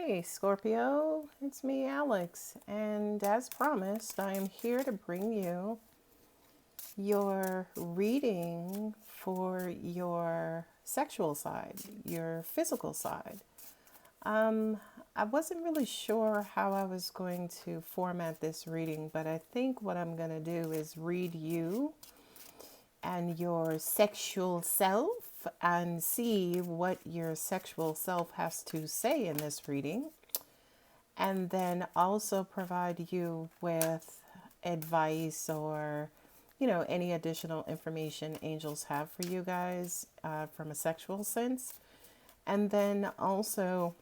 Hey Scorpio, it's me Alex, and as promised, I am here to bring you your reading for your sexual side, your physical side. Um, I wasn't really sure how I was going to format this reading, but I think what I'm going to do is read you and your sexual self and see what your sexual self has to say in this reading, and then also provide you with advice or any additional information angels have for you guys from a sexual sense. And then also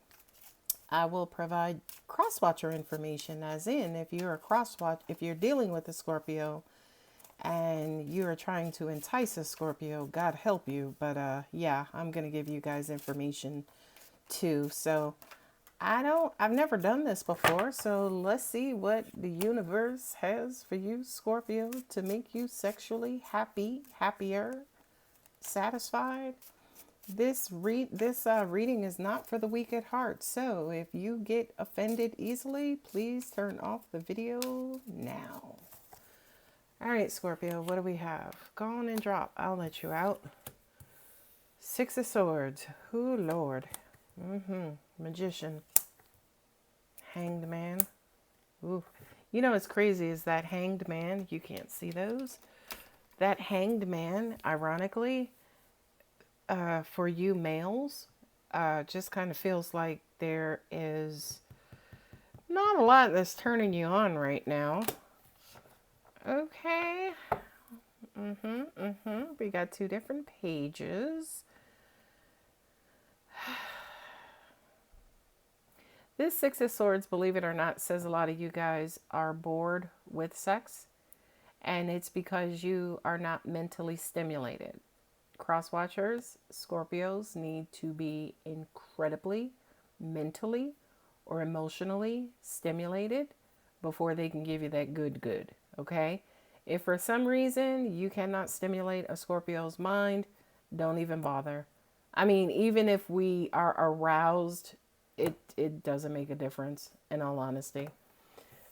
I will provide crosswatcher information, as in if you're a crosswatch, if you're dealing with a Scorpio and you're trying to entice a Scorpio, God help you. But yeah, I'm gonna give you guys information too. So I've never done this before, so let's see what the universe has for you, Scorpio, to make you sexually happy, happier, satisfied. This reading is not for the weak at heart, so if you get offended easily, please turn off the video now. All right, Scorpio, what do we have? Go on and drop. I'll let you out. Six of Swords. Ooh, Lord. Magician. Hanged Man. Ooh. You know what's crazy is that Hanged Man, you can't see those. That Hanged Man, ironically, for you males, just kind of feels like there is not a lot that's turning you on right now. Okay. We got two different pages. This Six of Swords, believe it or not, says a lot of you guys are bored with sex, and it's because you are not mentally stimulated. Crosswatchers, Scorpios need to be incredibly mentally or emotionally stimulated before they can give you that good, okay? If for some reason you cannot stimulate a Scorpio's mind, don't even bother. I mean, even if we are aroused, it doesn't make a difference, in all honesty.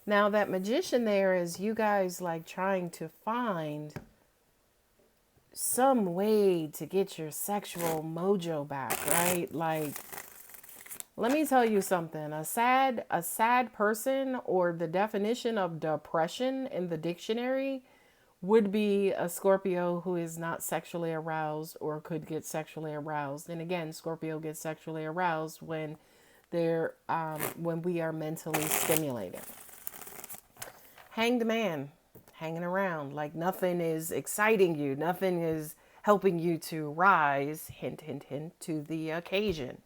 Now, that Magician there is you guys like trying to find some way to get your sexual mojo back, right? Like, let me tell you something. A sad person, or the definition of depression in the dictionary, would be a Scorpio who is not sexually aroused or could get sexually aroused. And again, Scorpio gets sexually aroused when when we are mentally stimulated. Hanged Man, hanging around like nothing is exciting you, nothing is helping you to rise, hint, hint, hint, to the occasion.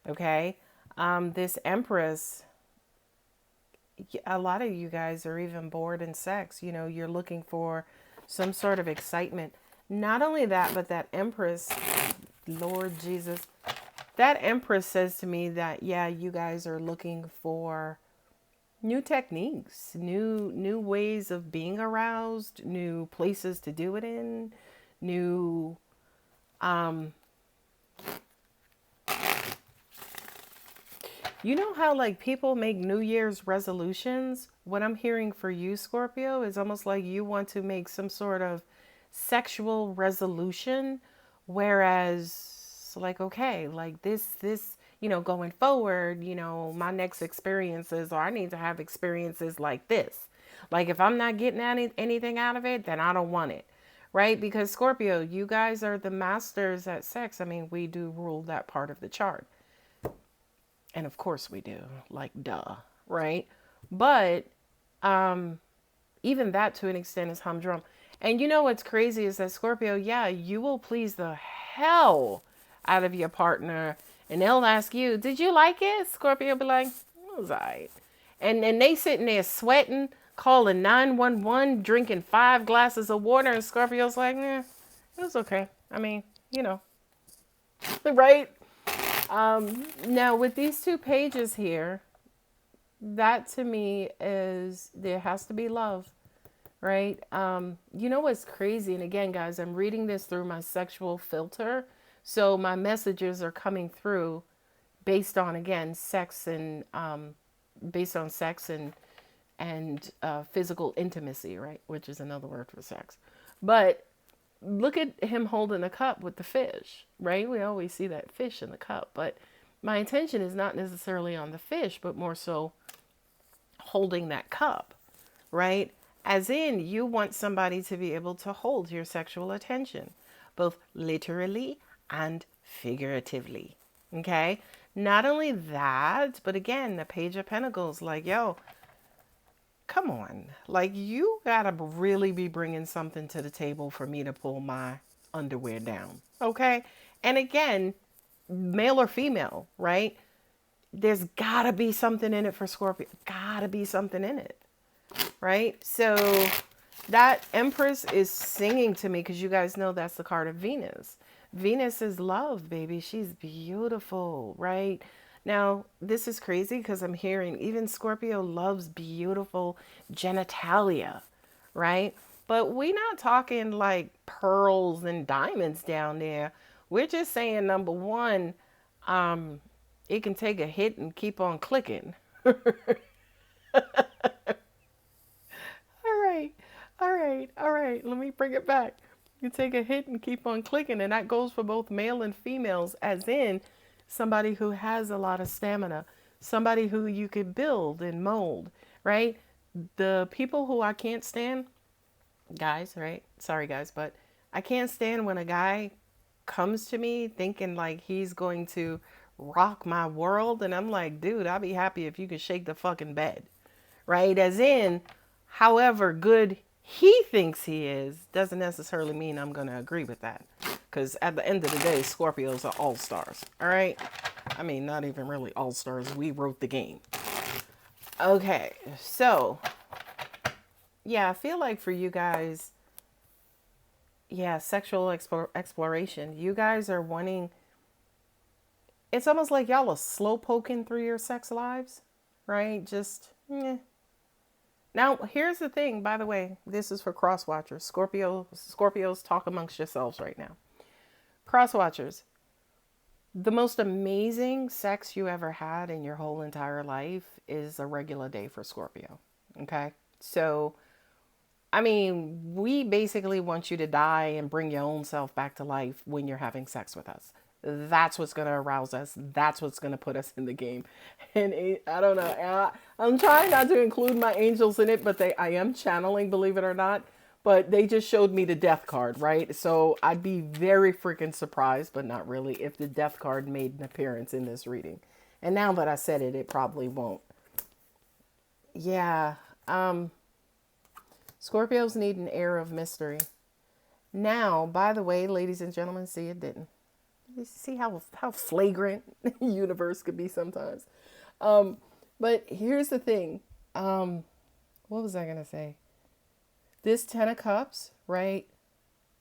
Okay, this Empress, a lot of you guys are even bored in sex. You know, you're looking for some sort of excitement. Not only that, but that Empress, Lord Jesus, that Empress says to me that, yeah, you guys are looking for new techniques, new ways of being aroused, new places to do it in, new you know how like people make New Year's resolutions? What I'm hearing for you, Scorpio, is almost like you want to make some sort of sexual resolution, whereas like, okay, like this, going forward, my next experiences, or I need to have experiences like this. Like if I'm not getting anything out of it, then I don't want it. Right? Because Scorpio, you guys are the masters at sex. I mean, we do rule that part of the chart. And of course we do, like duh, right? But even that to an extent is humdrum. And you know what's crazy is that Scorpio, yeah, you will please the hell out of your partner, and they'll ask you, "Did you like it?" Scorpio will be like, "It was alright," and they sitting there sweating, calling 911, drinking 5 glasses of water, and Scorpio's like, "Eh, it was okay. I mean, you know, right?" Now, with these two pages here, that to me is there has to be love, right? You know what's crazy? And again, guys, I'm reading this through my sexual filter. So my messages are coming through based on, again, sex and based on sex and physical intimacy, right? Which is another word for sex. But look at him holding a cup with the fish, right? We always see that fish in the cup, but my intention is not necessarily on the fish, but more so holding that cup, right? As in, you want somebody to be able to hold your sexual attention, both literally and figuratively. Okay? Not only that, but again, the Page of Pentacles, like, yo, come on. Like, you gotta really be bringing something to the table for me to pull my underwear down. Okay? And again, male or female, right? There's gotta be something in it for Scorpio. Gotta be something in it, right? So that Empress is singing to me because you guys know that's the card of Venus. Venus is love, baby. She's beautiful, right? Now, this is crazy because I'm hearing even Scorpio loves beautiful genitalia, right? But we're not talking like pearls and diamonds down there. We're just saying, number one, it can take a hit and keep on clicking. All right, all right, all right. Let me bring it back. You take a hit and keep on clicking, and that goes for both male and females, as in somebody who has a lot of stamina, somebody who you could build and mold, right? The people who I can't stand, guys, right? Sorry, guys, but I can't stand when a guy comes to me thinking like he's going to rock my world, and I'm like, dude, I'll be happy if you can shake the fucking bed, right? As in, however good he thinks he is doesn't necessarily mean I'm going to agree with that. Because at the end of the day, Scorpios are all stars. All right. I mean, not even really all stars. We wrote the game. Okay. So, yeah, I feel like for you guys, yeah, sexual exploration, you guys are wanting, it's almost like y'all are slow poking through your sex lives, right? Just, Now, here's the thing, by the way, this is for Crosswatchers. Scorpios, talk amongst yourselves right now. Crosswatchers, the most amazing sex you ever had in your whole entire life is a regular day for Scorpio. Okay? So, I mean, we basically want you to die and bring your own self back to life when you're having sex with us. That's what's going to arouse us. That's what's going to put us in the game. And I don't know. I'm trying not to include my angels in it, but I am channeling, believe it or not. But they just showed me the death card, right? So I'd be very freaking surprised, but not really, if the death card made an appearance in this reading. And now that I said it, it probably won't. Yeah. Scorpios need an air of mystery. Now, by the way, ladies and gentlemen, see, it didn't. You see how flagrant the universe could be sometimes. But here's the thing. What was I going to say? This 10 of Cups, right?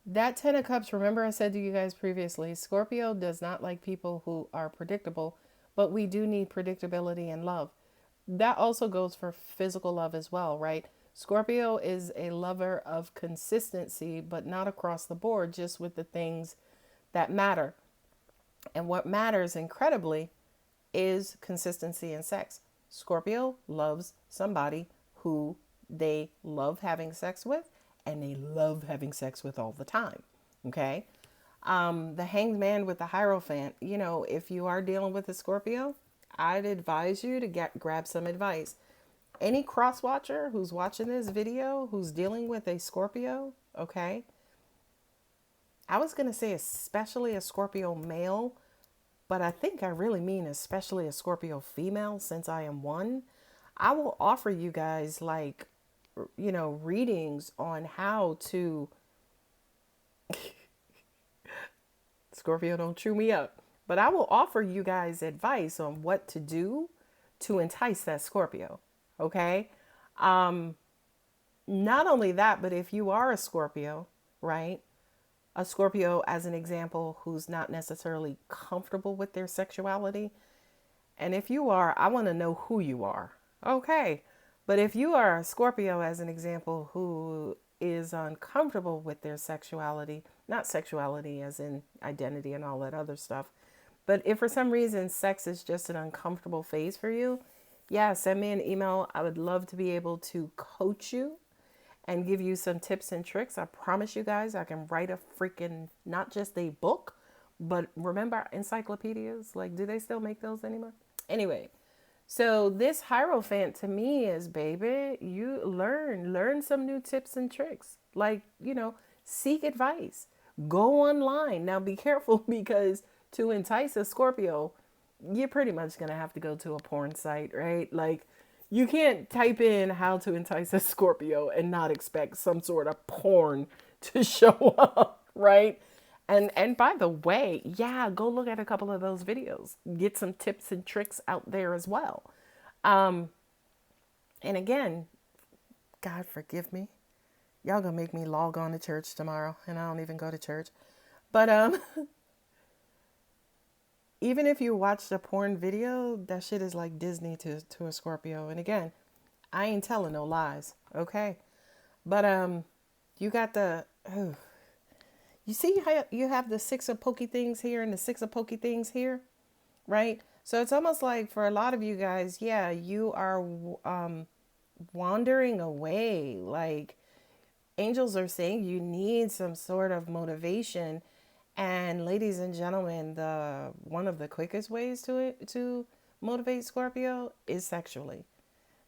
That 10 of Cups, remember I said to you guys previously, Scorpio does not like people who are predictable, but we do need predictability in love. That also goes for physical love as well, right? Scorpio is a lover of consistency, but not across the board, just with the things that matter. And what matters incredibly is consistency in sex. Scorpio loves somebody who they love having sex with and they love having sex with all the time. Okay. The Hanged Man with the Hierophant, if you are dealing with a Scorpio, I'd advise you to grab some advice. Any cross-watcher who's watching this video who's dealing with a Scorpio, okay, I was going to say especially a Scorpio male, but I think I really mean especially a Scorpio female, since I am one. I will offer you guys readings on how to Scorpio, don't chew me up, but I will offer you guys advice on what to do to entice that Scorpio. Okay. Not only that, but if you are a Scorpio, right? A Scorpio, as an example, who's not necessarily comfortable with their sexuality. And if you are, I want to know who you are. Okay. But if you are a Scorpio, as an example, who is uncomfortable with their sexuality, not sexuality as in identity and all that other stuff, But if for some reason sex is just an uncomfortable phase for you, yeah, send me an email. I would love to be able to coach you and give you some tips and tricks. I promise you guys, I can write a freaking, not just a book, but remember encyclopedias? Like, do they still make those anymore? Anyway, so this Hierophant to me is, baby, you learn some new tips and tricks. Like, seek advice. Go online. Now be careful because to entice a Scorpio, you're pretty much going to have to go to a porn site, right? Like, you can't type in how to entice a Scorpio and not expect some sort of porn to show up, right? And by the way, yeah, go look at a couple of those videos. Get some tips and tricks out there as well. And again, God forgive me. Y'all gonna make me log on to church tomorrow, and I don't even go to church. But even if you watch the porn video, that shit is like Disney to a Scorpio. And again, I ain't telling no lies, okay? But you got the you see how you have the six of pokey things here and the six of pokey things here, right? So it's almost like for a lot of you guys, yeah, you are wandering away. Like, angels are saying you need some sort of motivation. And ladies and gentlemen, the one of the quickest ways to motivate Scorpio is sexually.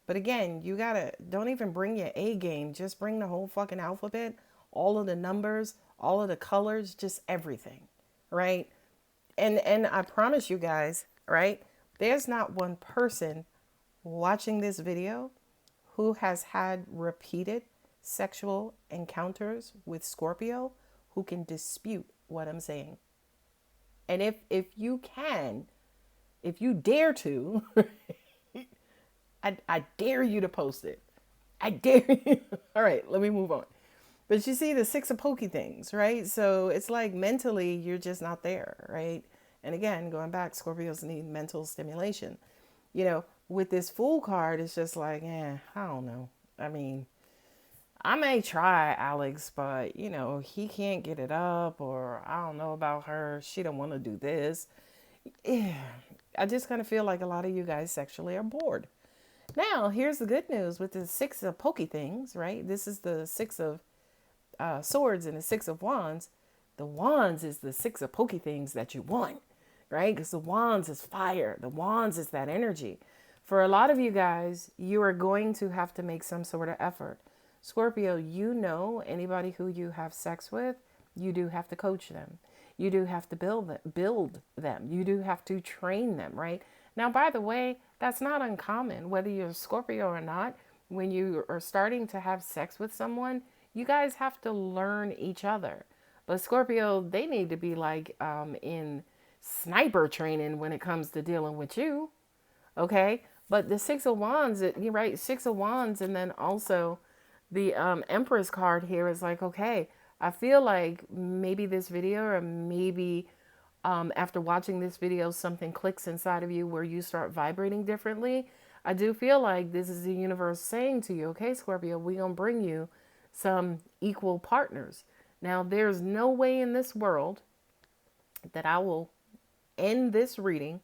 But again, you gotta, don't even bring your A game. Just bring the whole fucking alphabet, all of the numbers, all of the colors, just everything, right? And I promise you guys, right? There's not one person watching this video who has had repeated sexual encounters with Scorpio who can dispute what I'm saying. And if you can, if you dare to, I dare you to post it. I dare you. All right, let me move on. But you see the six of pokey things, right? So it's like mentally you're just not there, right? And again, going back, Scorpios need mental stimulation. With this Fool card, it's just like, I don't know. I mean, I may try Alex, but he can't get it up, or I don't know about her. She don't want to do this. I just kind of feel like a lot of you guys sexually are bored. Now, here's the good news with the six of pokey things, right? This is the six of swords and the six of wands. The wands is the six of pokey things that you want, right? Because the wands is fire. The wands is that energy. For a lot of you guys, you are going to have to make some sort of effort. Scorpio, anybody who you have sex with, you do have to coach them. You do have to build them. You do have to train them, right? Now, by the way, that's not uncommon, whether you're a Scorpio or not. When you are starting to have sex with someone, you guys have to learn each other. But Scorpio, they need to be like in sniper training when it comes to dealing with you, okay? But the six of wands, you're right, six of wands, and then also the Empress card here is like, okay, I feel like maybe this video, or maybe after watching this video, something clicks inside of you where you start vibrating differently. I do feel like this is the universe saying to you, okay, Scorpio, we're going to bring you some equal partners. Now, there's no way in this world that I will end this reading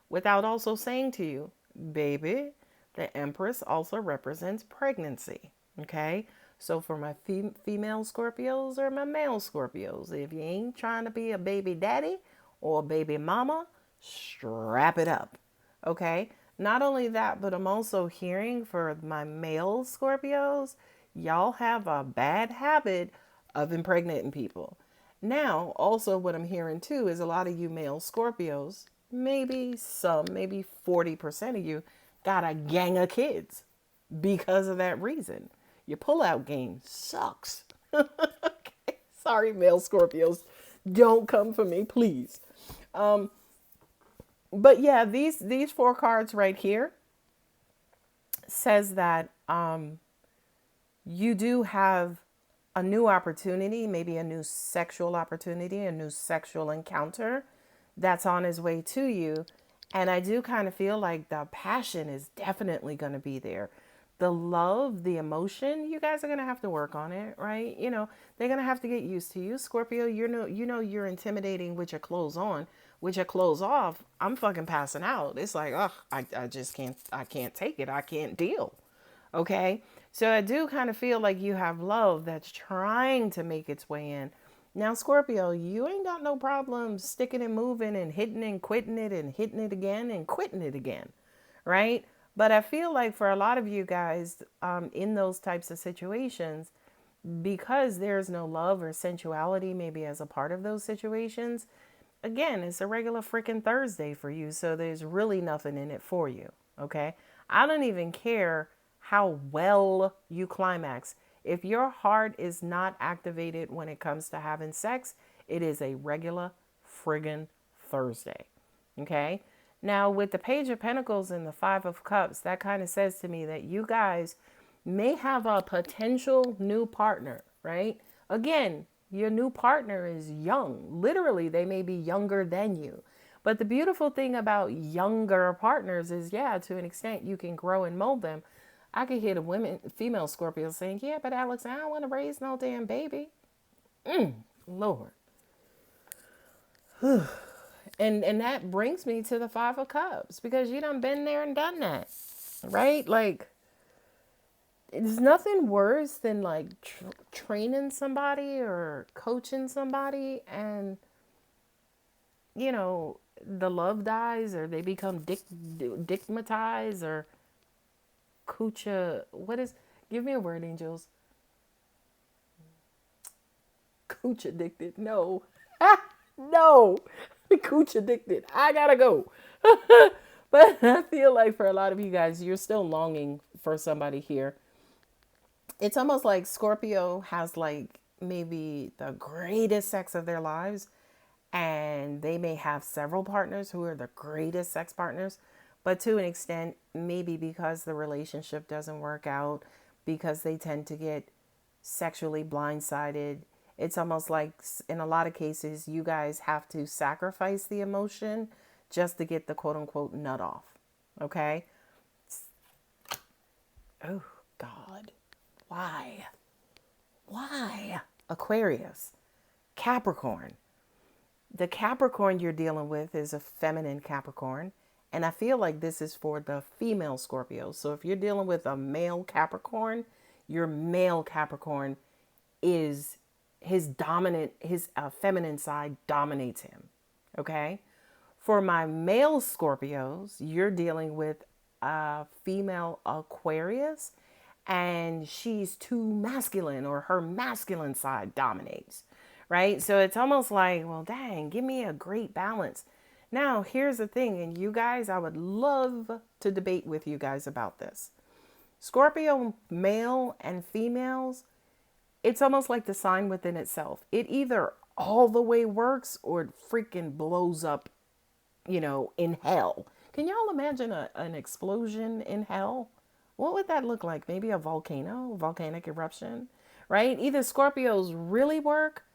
without also saying to you, baby, the Empress also represents pregnancy. Okay, so for my female Scorpios or my male Scorpios, if you ain't trying to be a baby daddy or a baby mama, strap it up. Okay, not only that, but I'm also hearing for my male Scorpios, y'all have a bad habit of impregnating people. Now, also what I'm hearing too is a lot of you male Scorpios, maybe 40% of you got a gang of kids because of that reason. Your pullout game sucks. Okay. Sorry, male Scorpios. Don't come for me, please. But yeah, these four cards right here says that you do have a new opportunity, maybe a new sexual opportunity, a new sexual encounter that's on his way to you. And I do kind of feel like the passion is definitely going to be there. The love, the emotion, you guys are going to have to work on it, right? They're going to have to get used to you. Scorpio, you're intimidating with your clothes on, with your clothes off, I'm fucking passing out. It's like, ugh, I just I can't take it. I can't deal. Okay. So I do kind of feel like you have love that's trying to make its way in. Now, Scorpio, you ain't got no problem sticking and moving and hitting and quitting it and hitting it again and quitting it again. Right. But I feel like for a lot of you guys in those types of situations, because there's no love or sensuality maybe as a part of those situations, again, it's a regular freaking Thursday for you. So there's really nothing in it for you. Okay. I don't even care how well you climax. If your heart is not activated when it comes to having sex, it is a regular friggin' Thursday. Okay. Now, with the Page of Pentacles and the Five of Cups, that kind of says to me that you guys may have a potential new partner, right? Again, your new partner is young. Literally, they may be younger than you. But the beautiful thing about younger partners is, yeah, to an extent, you can grow and mold them. I could hear the female Scorpios saying, yeah, but Alex, I don't want to raise no damn baby. Lord. And that brings me to the Five of Cups, because you done been there and done that, right? Like, it's nothing worse than like training somebody or coaching somebody and, you know, the love dies or they become digmatized or give me a word, angels. Cooch addicted. No. No. Cooch addicted. I gotta go. But I feel like for a lot of you guys, you're still longing for somebody here. It's almost like Scorpio has like maybe the greatest sex of their lives, and they may have several partners who are the greatest sex partners, but to an extent, maybe because the relationship doesn't work out, because they tend to get sexually blindsided. It's almost like in a lot of cases, you guys have to sacrifice the emotion just to get the quote unquote nut off. Okay. Oh, God. Why? Why? Aquarius, Capricorn. The Capricorn you're dealing with is a feminine Capricorn. And I feel like this is for the female Scorpio. So if you're dealing with a male Capricorn, your male Capricorn is his feminine side dominates him. Okay. For my male Scorpios, you're dealing with a female Aquarius, and she's too masculine, or her masculine side dominates, right? So it's almost like, well, dang, give me a great balance. Now, here's the thing, and you guys, I would love to debate with you guys about this. Scorpio male and females, it's almost like the sign within itself. It either all the way works or it freaking blows up, in hell. Can y'all imagine an explosion in hell? What would that look like? Maybe a volcanic eruption, right? Either Scorpios really work,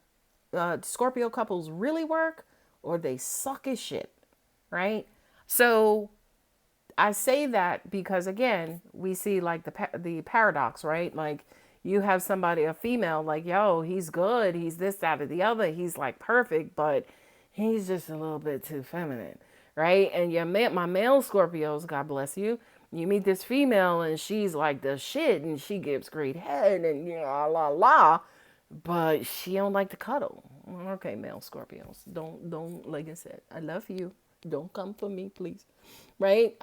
Scorpio couples really work, or they suck as shit, right? So I say that because, again, we see like the paradox, right? Like, you have somebody, a female, like, yo, he's good, he's this, that, or the other, he's like perfect, but he's just a little bit too feminine, right? And my male Scorpios, God bless you, you meet this female and she's like the shit and she gives great head and la la, but she don't like to cuddle. Okay, male Scorpios, don't like I said, I love you. Don't come for me, please. Right?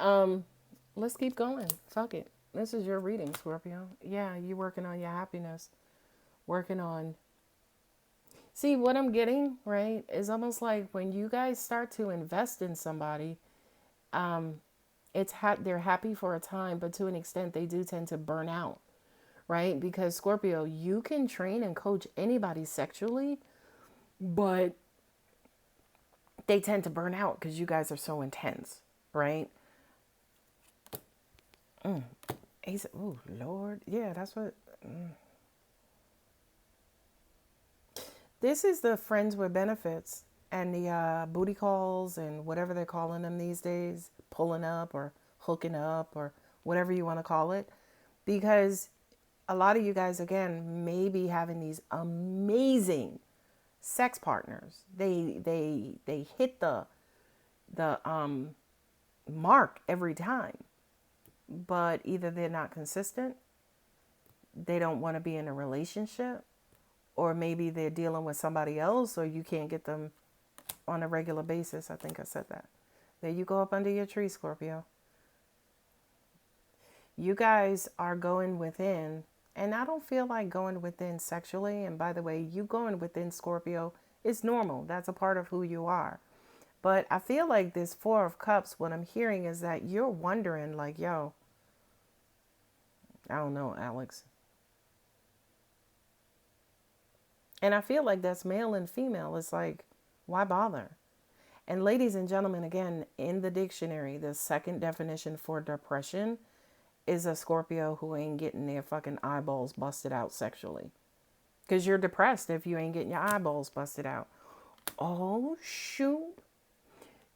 Let's keep going. Fuck it. This is your reading, Scorpio. Yeah, you working on your happiness. Working on. See, what I'm getting, right, is almost like when you guys start to invest in somebody, they're happy for a time, but to an extent, they do tend to burn out, right? Because Scorpio, you can train and coach anybody sexually, but they tend to burn out because you guys are so intense, right? Oh, Lord. Yeah, that's what. This is the friends with benefits and the booty calls and whatever they're calling them these days, pulling up or hooking up or whatever you want to call it. Because a lot of you guys, again, may be having these amazing sex partners. They hit the the mark every time. But either they're not consistent, they don't want to be in a relationship, or maybe they're dealing with somebody else, or you can't get them on a regular basis. I think I said that. There you go, up under your tree, Scorpio. You guys are going within, and I don't feel like going within sexually. And by the way, you going within, Scorpio, is normal. That's a part of who you are. But I feel like this Four of Cups, what I'm hearing is that you're wondering, like, yo, I don't know, Alex. And I feel like that's male and female. It's like, why bother? And ladies and gentlemen, again, in the dictionary, the second definition for depression is a Scorpio who ain't getting their fucking eyeballs busted out sexually. Because you're depressed if you ain't getting your eyeballs busted out. Oh, shoot.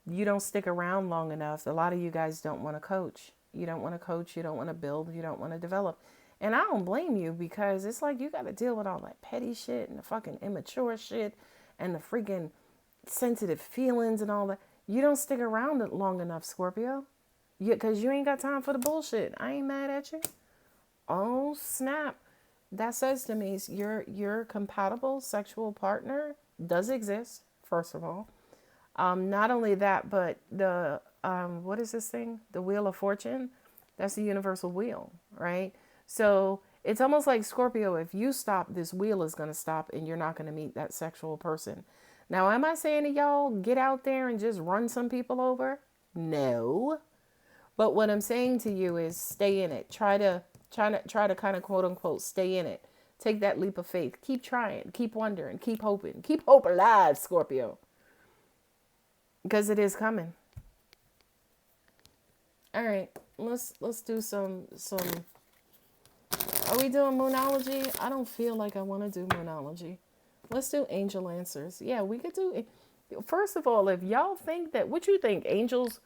You don't stick around long enough. A lot of you guys don't want to coach. You don't want to coach. You don't want to build. You don't want to develop. And I don't blame you, because it's like you got to deal with all that petty shit and the fucking immature shit and the freaking sensitive feelings and all that. You don't stick around it long enough, Scorpio. Because you ain't got time for the bullshit. I ain't mad at you. Oh, snap. That says to me, your compatible sexual partner does exist, first of all. Not only that, but the, what is this thing? The Wheel of Fortune. That's the universal wheel, right? So it's almost like, Scorpio, if you stop, this wheel is going to stop and you're not going to meet that sexual person. Now, am I saying to y'all, get out there and just run some people over? No. But what I'm saying to you is stay in it. Try to kind of quote unquote stay in it. Take that leap of faith. Keep trying. Keep wondering. Keep hoping. Keep hope alive, Scorpio. Because it is coming. All right. Let's do some. Are we doing moonology? I don't feel like I want to do moonology. Let's do angel answers. Yeah, we could do. First of all, if y'all think that, what you think, angels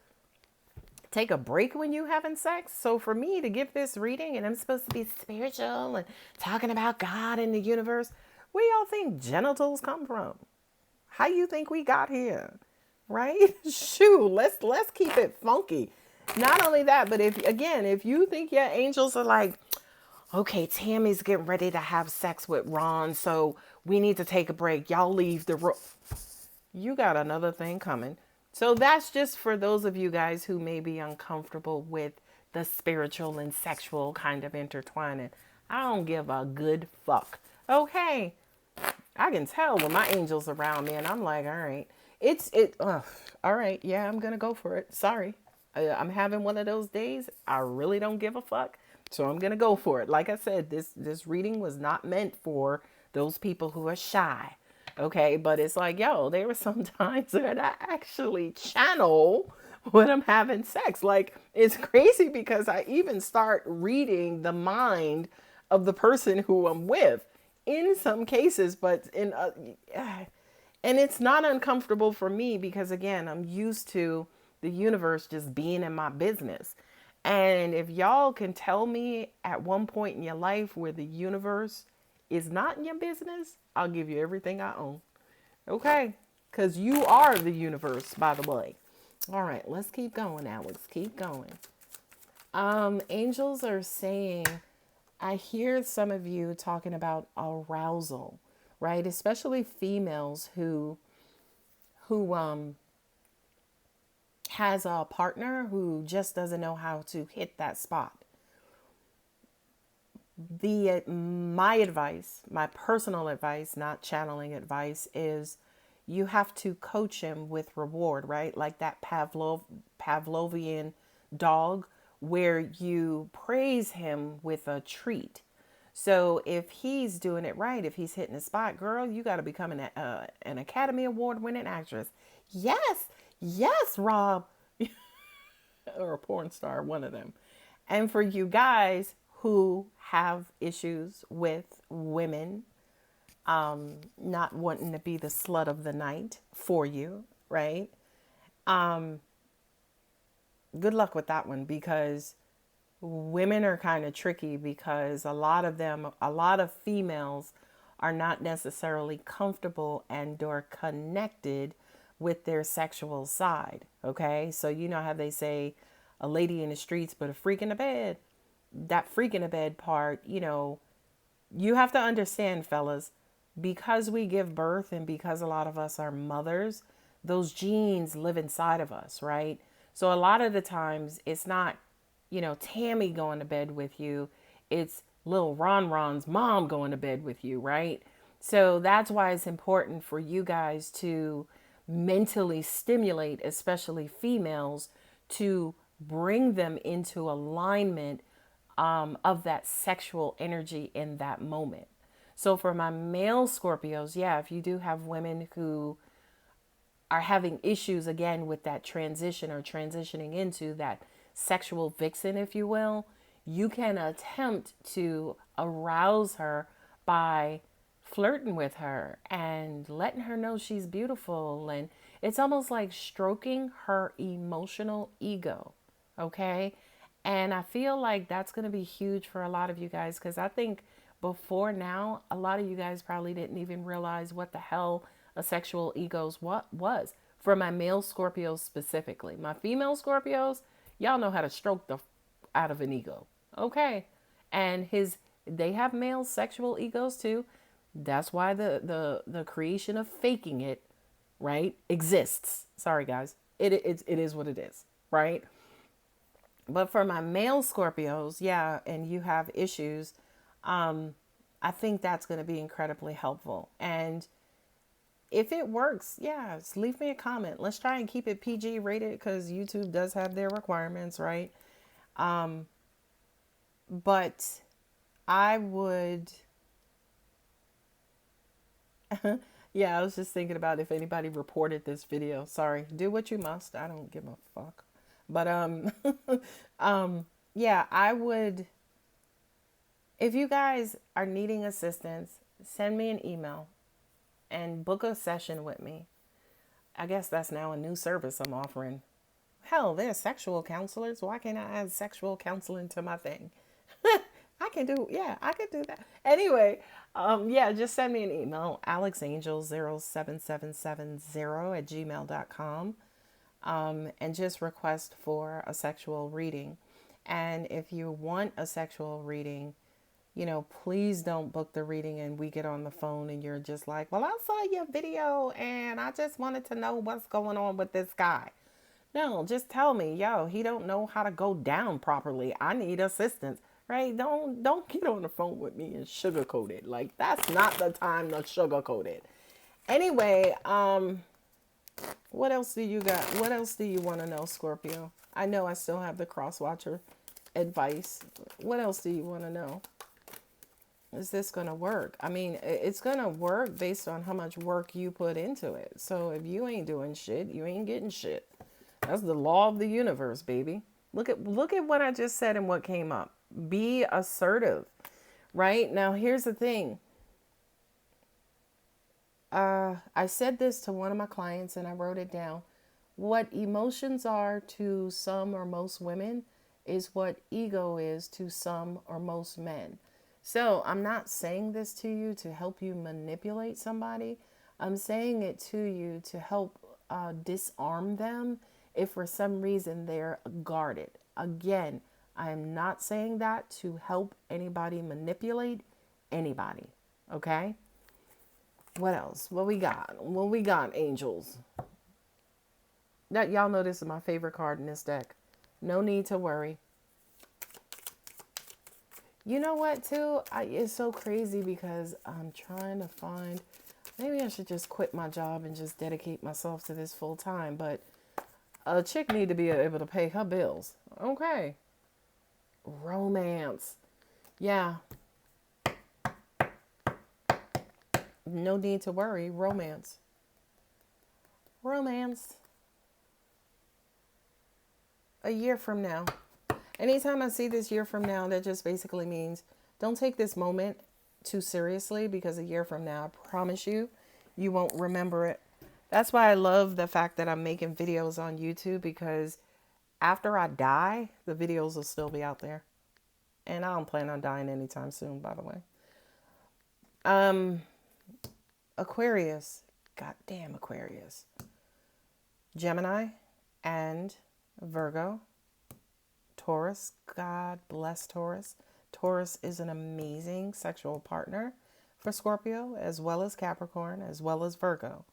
take a break when you having sex? So for me to give this reading, and I'm supposed to be spiritual and talking about God and the universe, where y'all think genitals come from? How you think we got here? Right? Shoot, let's keep it funky. Not only that, but if you think your angels are like, okay, Tammy's getting ready to have sex with Ron, so we need to take a break. Y'all leave the room. You got another thing coming. So that's just for those of you guys who may be uncomfortable with the spiritual and sexual kind of intertwining. I don't give a good fuck. Okay. I can tell when my angel's around me and I'm like, all right. All right. Yeah, I'm going to go for it. Sorry. I'm having one of those days. I really don't give a fuck. So I'm going to go for it. Like I said, this reading was not meant for those people who are shy. Okay. But it's like, yo, there were some times that I actually channel when I'm having sex. Like, it's crazy because I even start reading the mind of the person who I'm with in some cases, but and it's not uncomfortable for me because, again, I'm used to the universe just being in my business. And if y'all can tell me at one point in your life where the universe is not in your business, I'll give you everything I own. Okay? Because you are the universe, by the way. All right, let's keep going, Alex. Keep going. Angels are saying, I hear some of you talking about arousal, right? Especially females who has a partner who just doesn't know how to hit that spot. My advice, my personal advice, not channeling advice, is you have to coach him with reward, right? Like that Pavlovian dog, where you praise him with a treat. So if he's doing it right, if he's hitting the spot, girl, you got to become an Academy Award winning actress. Yes, Rob. Or a porn star, one of them. And for you guys who have issues with women not wanting to be the slut of the night for you, right? Good luck with that one, because women are kind of tricky, because a lot of females are not necessarily comfortable and or connected with their sexual side. Okay. So, you know how they say a lady in the streets, but a freak in the bed. That freak in the bed part, you know, you have to understand, fellas, because we give birth and because a lot of us are mothers, those genes live inside of us, right? So a lot of the times it's not, you know, Tammy going to bed with you. It's little Ron's mom going to bed with you, right? So that's why it's important for you guys to mentally stimulate, especially females, to bring them into alignment of that sexual energy in that moment. So for my male Scorpios, yeah, if you do have women who are having issues again with that transition or transitioning into that sexual vixen, if you will, you can attempt to arouse her by flirting with her and letting her know she's beautiful. And it's almost like stroking her emotional ego. Okay. And I feel like that's going to be huge for a lot of you guys, because I think before now, a lot of you guys probably didn't even realize what the hell a sexual ego's what was. For my male Scorpios specifically, my female Scorpios, y'all know how to stroke the out of an ego. Okay. And they have male sexual egos too. That's why the creation of faking it, right, exists. Sorry guys. It is what it is, right? But for my male Scorpios, yeah, and you have issues, I think that's going to be incredibly helpful. And if it works, yeah, just leave me a comment. Let's try and keep it PG rated, because YouTube does have their requirements, right? But I would, yeah, I was just thinking about if anybody reported this video. Sorry, do what you must. I don't give a fuck. But yeah, I would, if you guys are needing assistance, send me an email and book a session with me. I guess that's now a new service I'm offering. Hell, there's sexual counselors. Why can't I add sexual counseling to my thing? I could do that. Anyway, yeah, just send me an email, alexangel07770 at gmail.com, and just request for a sexual reading. And if you want a sexual reading, you know, please don't book the reading and we get on the phone and you're just like, well, I saw your video and I just wanted to know what's going on with this guy. No, just tell me, yo, he don't know how to go down properly. I need assistance, right? Don't get on the phone with me and sugarcoat it. Like, that's not the time to sugarcoat it. Anyway, what else do you got? What else do you want to know, Scorpio? I know I still have the Crosswatcher advice. What else do you want to know? Is this going to work? I mean, it's going to work based on how much work you put into it. So if you ain't doing shit, you ain't getting shit. That's the law of the universe, baby. Look at what I just said and what came up. Be assertive, right? Now, here's the thing. I said this to one of my clients and I wrote it down. What emotions are to some or most women is what ego is to some or most men. So I'm not saying this to you to help you manipulate somebody. I'm saying it to you to help disarm them if for some reason they're guarded. Again, I am not saying that to help anybody manipulate anybody. Okay? What else? What we got? What we got, angels? That y'all know this is my favorite card in this deck. No need to worry. You know what, too? It's so crazy because I'm trying to find... Maybe I should just quit my job and just dedicate myself to this full time. But a chick need to be able to pay her bills. Okay. Romance. Yeah. No need to worry. Romance. Romance. A year from now. Anytime I see this year from now, that just basically means don't take this moment too seriously, because a year from now, I promise you, you won't remember it. That's why I love the fact that I'm making videos on YouTube, because after I die, the videos will still be out there. And I don't plan on dying anytime soon, by the way. Aquarius. Goddamn Aquarius. Gemini and Virgo. Taurus, God bless Taurus. Taurus is an amazing sexual partner for Scorpio, as well as Capricorn, as well as Virgo.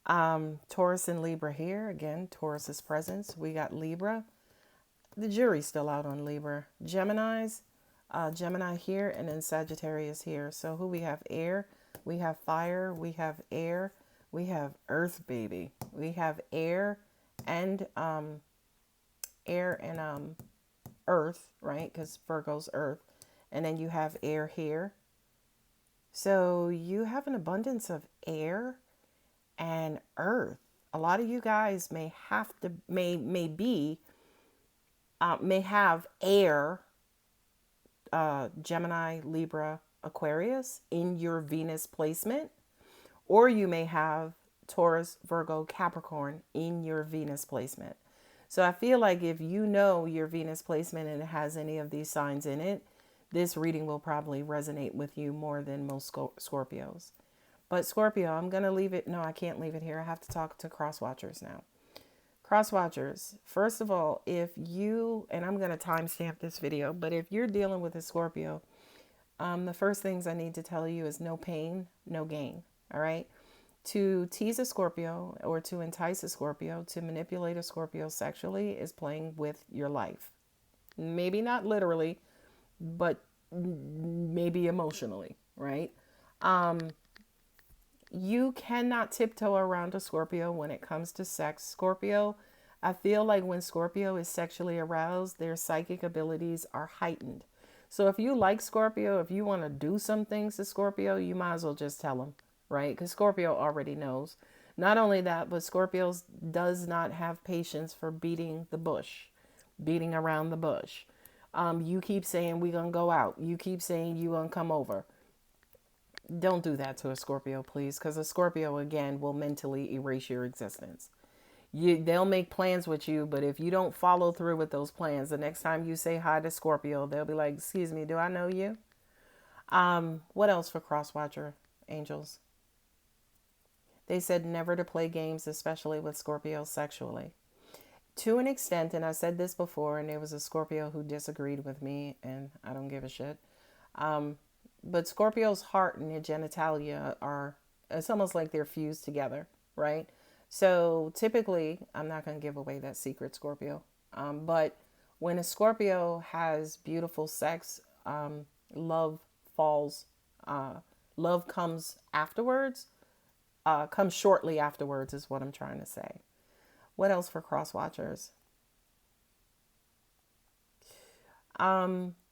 Taurus and Libra here. Again, Taurus's presence. We got Libra. The jury's still out on Libra. Gemini here, and then Sagittarius here. So who we have? Air, we have fire, we have air, we have earth, baby. We have and air and earth, right? Because Virgo's earth. And then you have air here. So you have an abundance of air and earth. A lot of you guys may have air, Gemini, Libra, Aquarius in your Venus placement, or you may have Taurus, Virgo, Capricorn in your Venus placement. So I feel like if you know your Venus placement and it has any of these signs in it, this reading will probably resonate with you more than most Scorpios. But Scorpio, I'm going to leave it. No, I can't leave it here. I have to talk to Crosswatchers now. Crosswatchers, first of all, if you, and I'm going to timestamp this video, but if you're dealing with a Scorpio, the first things I need to tell you is no pain, no gain. All right. To tease a Scorpio or to entice a Scorpio, to manipulate a Scorpio sexually is playing with your life. Maybe not literally, but maybe emotionally, right? You cannot tiptoe around a Scorpio when it comes to sex. Scorpio, I feel like when Scorpio is sexually aroused, their psychic abilities are heightened. So if you like Scorpio, if you want to do some things to Scorpio, you might as well just tell them, right? Because Scorpio already knows. Not only that, but Scorpio does not have patience for beating around the bush. You keep saying we're going to go out. You keep saying you're going to come over. Don't do that to a Scorpio, please, because a Scorpio, again, will mentally erase your existence. They'll make plans with you, but if you don't follow through with those plans, the next time you say hi to Scorpio, they'll be like, excuse me, do I know you? What else for Crosswatcher angels? They said never to play games, especially with Scorpio sexually. To an extent, and I said this before, and there was a Scorpio who disagreed with me, and I don't give a shit. But Scorpio's heart and their genitalia it's almost like they're fused together, right? So typically, I'm not going to give away that secret, Scorpio. But when a Scorpio has beautiful sex, love comes afterwards, comes shortly afterwards is what I'm trying to say. What else for Crosswatchers?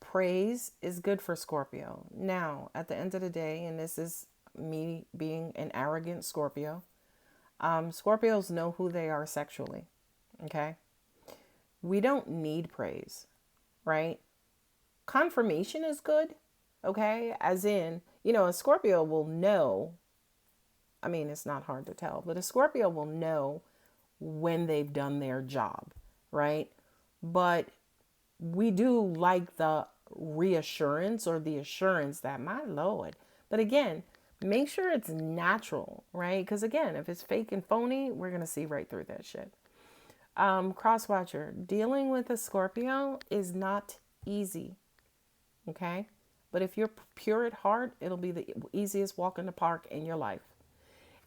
Praise is good for Scorpio. Now, at the end of the day, and this is me being an arrogant Scorpio, Scorpios know who they are sexually. Okay. We don't need praise, right? Confirmation is good. Okay. As in, a Scorpio will know. I mean, it's not hard to tell, but a Scorpio will know when they've done their job, right? But we do like the reassurance or the assurance that, my Lord. But again, make sure it's natural, right? Because again, if it's fake and phony, we're going to see right through that shit. Crosswatcher, dealing with a Scorpio is not easy, okay? But if you're pure at heart, it'll be the easiest walk in the park in your life.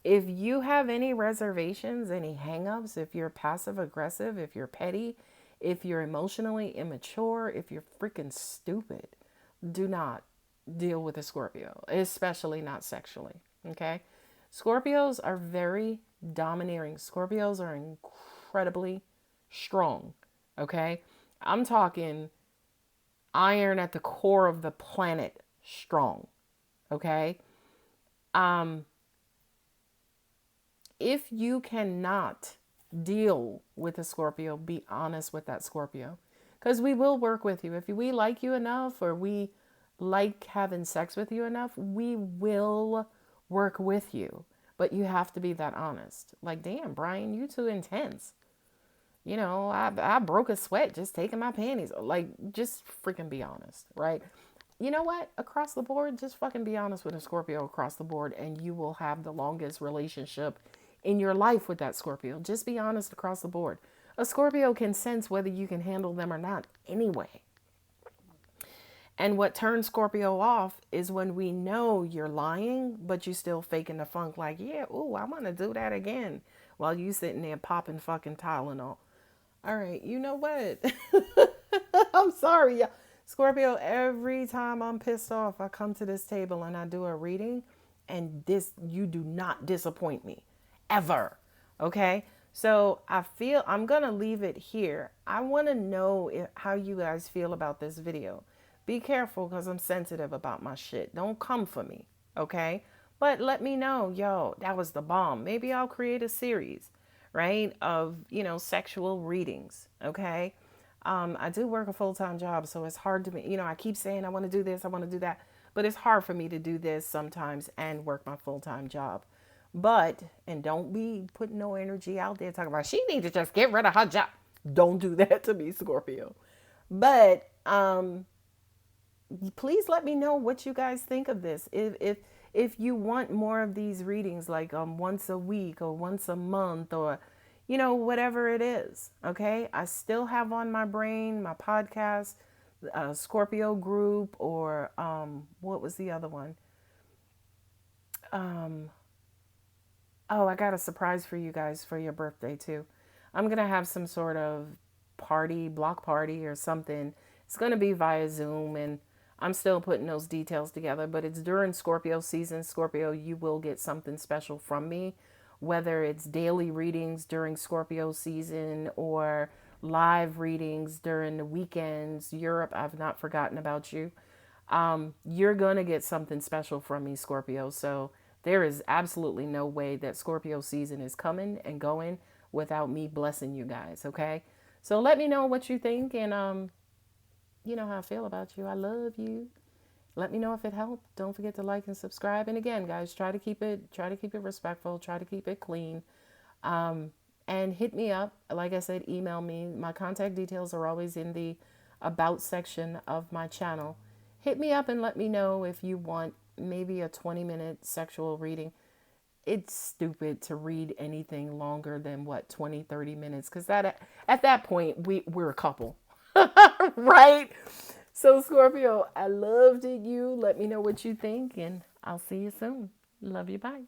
If you have any reservations, any hangups, if you're passive aggressive, if you're petty, if you're emotionally immature, if you're freaking stupid, do not deal with a Scorpio, especially not sexually. Okay. Scorpios are very domineering. Scorpios are incredibly strong. Okay. I'm talking iron at the core of the planet strong. Okay. If you cannot deal with a Scorpio, be honest with that Scorpio, because we will work with you. If we like you enough, or we like having sex with you enough, we will work with you. But you have to be that honest. Like, damn, Brian, you too intense. I broke a sweat just taking my panties. Like, just freaking be honest, right? You know what? Across the board, just fucking be honest with a Scorpio across the board, and you will have the longest relationship in your life with that Scorpio. Just be honest across the board. A Scorpio can sense whether you can handle them or not anyway. And what turns Scorpio off is when we know you're lying, but you still faking the funk like, yeah, ooh, I want to do that again while you sitting there popping fucking Tylenol. All right, you know what? I'm sorry, y'all. Scorpio, every time I'm pissed off, I come to this table and I do a reading, and you do not disappoint me ever. Okay? So I feel I'm going to leave it here. I want to know how you guys feel about this video. Be careful because I'm sensitive about my shit. Don't come for me. Okay? But let me know, yo, that was the bomb. Maybe I'll create a series, right, of, sexual readings. Okay? I do work a full-time job, so it's hard to me. I keep saying I want to do this, I want to do that, but it's hard for me to do this sometimes and work my full-time job. But, and don't be putting no energy out there talking about she needs to just get rid of her job. Don't do that to me, Scorpio. But please let me know what you guys think of this. If you want more of these readings, like once a week or once a month, or whatever it is. Okay, I still have on my brain my podcast, Scorpio group, or what was the other one? Oh, I got a surprise for you guys for your birthday too. I'm gonna have some sort of block party or something. It's gonna be via Zoom, and I'm still putting those details together, but it's during Scorpio season. Scorpio, you will get something special from me, whether it's daily readings during Scorpio season or live readings during the weekends. Europe, I've not forgotten about you. You're going to get something special from me, Scorpio. So there is absolutely no way that Scorpio season is coming and going without me blessing you guys, okay? So let me know what you think, and you know how I feel about you. I love you. Let me know if it helped. Don't forget to like and subscribe. And again, guys, try to keep it respectful. Try to keep it clean. And hit me up. Like I said, email me. My contact details are always in the about section of my channel. Hit me up and let me know if you want maybe a 20-minute sexual reading. It's stupid to read anything longer than 20-30 minutes, because at that point we're a couple. Right? So Scorpio, I loved it. Let me know what you think, and I'll see you soon. Love you. Bye.